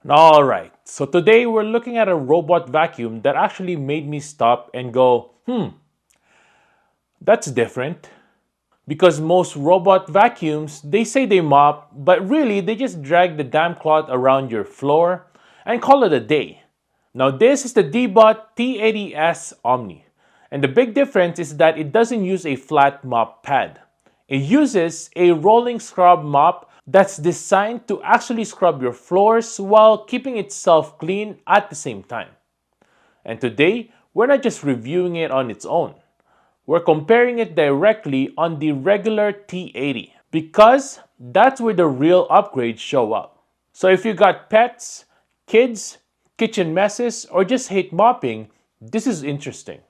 Alright, so today we're looking at a robot vacuum that actually made me stop and go, that's different. Because most robot vacuums, they say they mop, but really they just drag the damn cloth around your floor and call it a day. Now this is the DEEBOT T80S OMNI. And the big difference is that it doesn't use a flat mop pad. It uses a rolling scrub mop that's designed to actually scrub your floors while keeping itself clean at the same time. And today, we're not just reviewing it on its own. We're comparing it directly on the regular T80 because that's where the real upgrades show up. So if you got pets, kids, kitchen messes, or just hate mopping, this is interesting.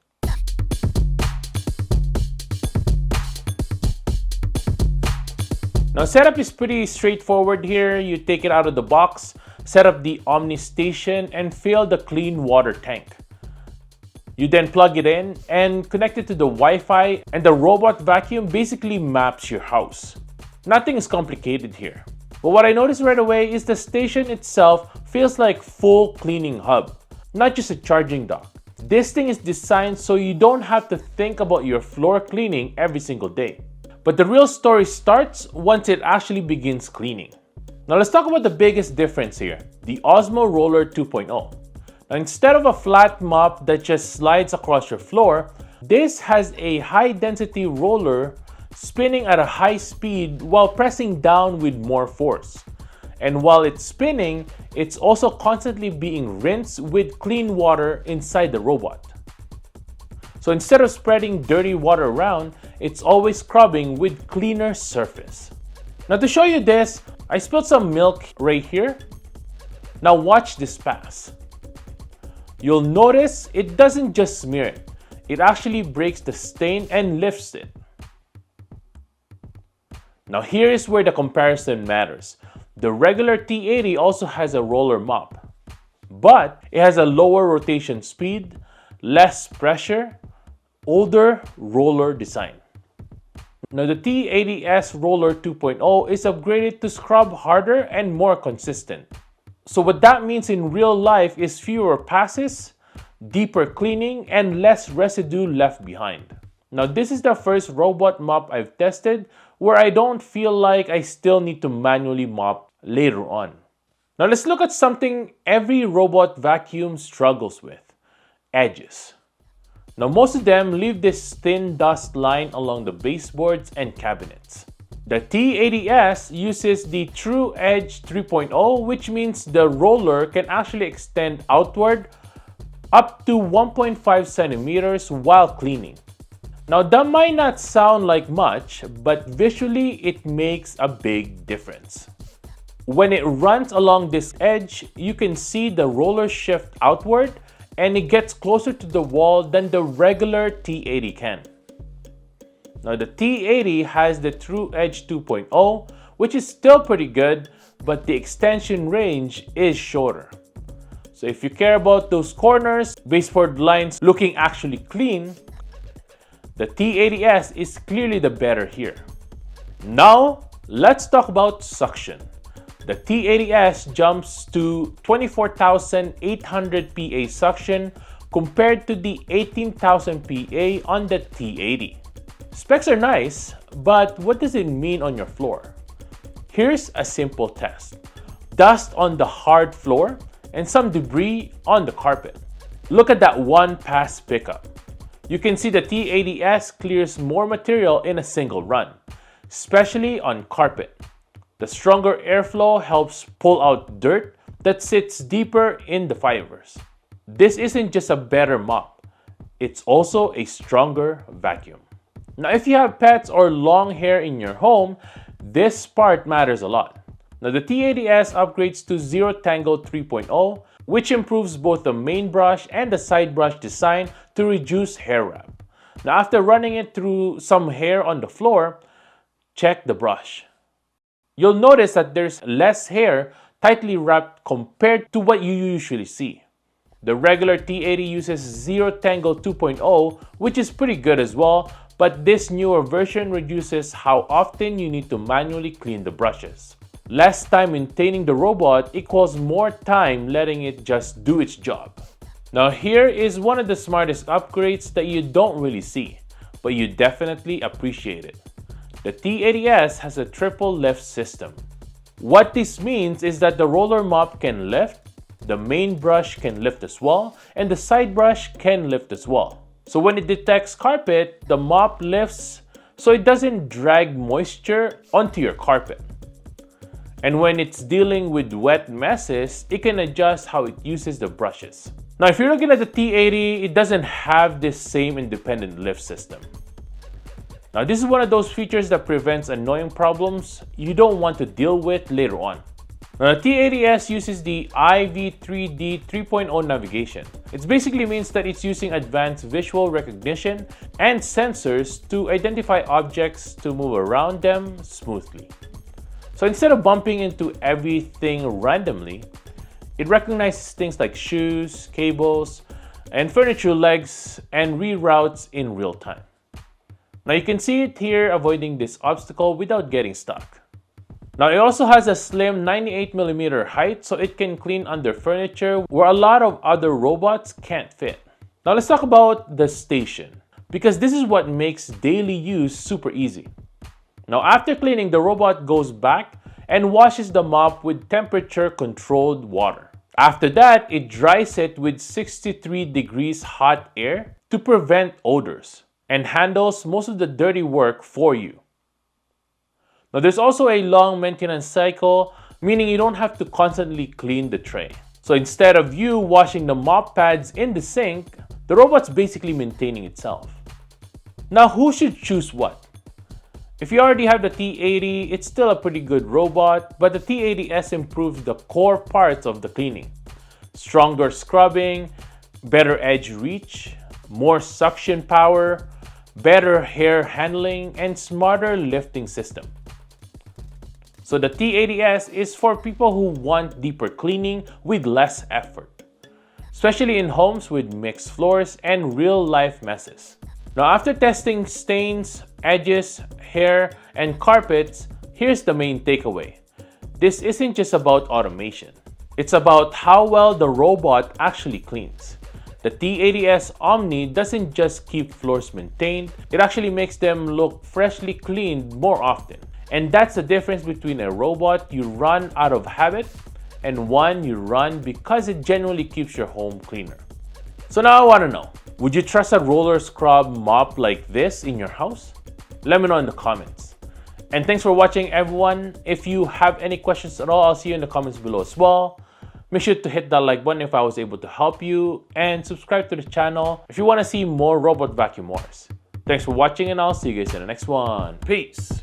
Now setup is pretty straightforward here. You take it out of the box, set up the Omni station, and fill the clean water tank. You then plug it in and connect it to the Wi-Fi, and the robot vacuum basically maps your house. Nothing is complicated here. But what I noticed right away is the station itself feels like full cleaning hub, not just a charging dock. This thing is designed so you don't have to think about your floor cleaning every single day. But the real story starts once it actually begins cleaning. Now let's talk about the biggest difference here, the OZMO Roller 2.0. Now instead of a flat mop that just slides across your floor, this has a high density roller spinning at a high speed while pressing down with more force. And while it's spinning, it's also constantly being rinsed with clean water inside the robot. So instead of spreading dirty water around, it's always scrubbing with cleaner surface. Now to show you this, I spilled some milk right here. Now watch this pass. You'll notice it doesn't just smear it. It actually breaks the stain and lifts it. Now here is where the comparison matters. The regular T80 also has a roller mop, but it has a lower rotation speed, less pressure, older roller design. Now the T80S Roller 2.0 is upgraded to scrub harder and more consistent. So what that means in real life is fewer passes, deeper cleaning, and less residue left behind. Now this is the first robot mop I've tested where I don't feel like I still need to manually mop later on. Now let's look at something every robot vacuum struggles with: edges. Now most of them leave this thin dust line along the baseboards and cabinets. The T80S uses the True Edge 3.0, which means the roller can actually extend outward up to 1.5 centimeters while cleaning. Now that might not sound like much, but visually it makes a big difference. When it runs along this edge, you can see the roller shift outward and it gets closer to the wall than the regular T80 can. Now the T80 has the True Edge 2.0, which is still pretty good, but the extension range is shorter. So if you care about those corners, baseboard lines looking actually clean, the T80S is clearly the better here. Now let's talk about suction. The T80S jumps to 24,800 PA suction compared to the 18,000 PA on the T80. Specs are nice, but what does it mean on your floor? Here's a simple test. Dust on the hard floor and some debris on the carpet. Look at that one pass pickup. You can see the T80S clears more material in a single run, especially on carpet. The stronger airflow helps pull out dirt that sits deeper in the fibers. This isn't just a better mop, it's also a stronger vacuum. Now if you have pets or long hair in your home, this part matters a lot. Now the T80S upgrades to Zero Tangle 3.0, which improves both the main brush and the side brush design to reduce hair wrap. Now after running it through some hair on the floor, check the brush. You'll notice that there's less hair tightly wrapped compared to what you usually see. The regular T80 uses Zero Tangle 2.0, which is pretty good as well, but this newer version reduces how often you need to manually clean the brushes. Less time maintaining the robot equals more time letting it just do its job. Now here is one of the smartest upgrades that you don't really see, but you definitely appreciate it. The T80S has a triple lift system. What this means is that the roller mop can lift, the main brush can lift as well, and the side brush can lift as well. So when it detects carpet, the mop lifts so it doesn't drag moisture onto your carpet. And when it's dealing with wet messes, it can adjust how it uses the brushes. Now, if you're looking at the T80, it doesn't have this same independent lift system. Now, this is one of those features that prevents annoying problems you don't want to deal with later on. Now, the T80S uses the IV3D 3.0 navigation. It basically means that it's using advanced visual recognition and sensors to identify objects to move around them smoothly. So instead of bumping into everything randomly, it recognizes things like shoes, cables, and furniture legs and reroutes in real time. Now you can see it here avoiding this obstacle without getting stuck. Now it also has a slim 98mm height, so it can clean under furniture where a lot of other robots can't fit. Now let's talk about the station, because this is what makes daily use super easy. Now after cleaning, the robot goes back and washes the mop with temperature-controlled water. After that, it dries it with 63 degrees hot air to prevent odors, and handles most of the dirty work for you. Now there's also a long maintenance cycle, meaning you don't have to constantly clean the tray. So instead of you washing the mop pads in the sink, the robot's basically maintaining itself. Now who should choose what? If you already have the T80, it's still a pretty good robot, but the T80S improves the core parts of the cleaning. Stronger scrubbing, better edge reach, more suction power, better hair handling, and smarter lifting system. So the T80S is for people who want deeper cleaning with less effort, especially in homes with mixed floors and real-life messes. Now after testing stains, edges, hair, and carpets, here's the main takeaway. This isn't just about automation. It's about how well the robot actually cleans. The T80S OMNI doesn't just keep floors maintained, it actually makes them look freshly cleaned more often. And that's the difference between a robot you run out of habit and one you run because it genuinely keeps your home cleaner. So now I want to know, would you trust a roller scrub mop like this in your house? Let me know in the comments. And thanks for watching, everyone. If you have any questions at all, I'll see you in the comments below as well. Make sure to hit that like button if I was able to help you, and subscribe to the channel if you want to see more robot vacuum wars. Thanks for watching, and I'll see you guys in the next one. Peace!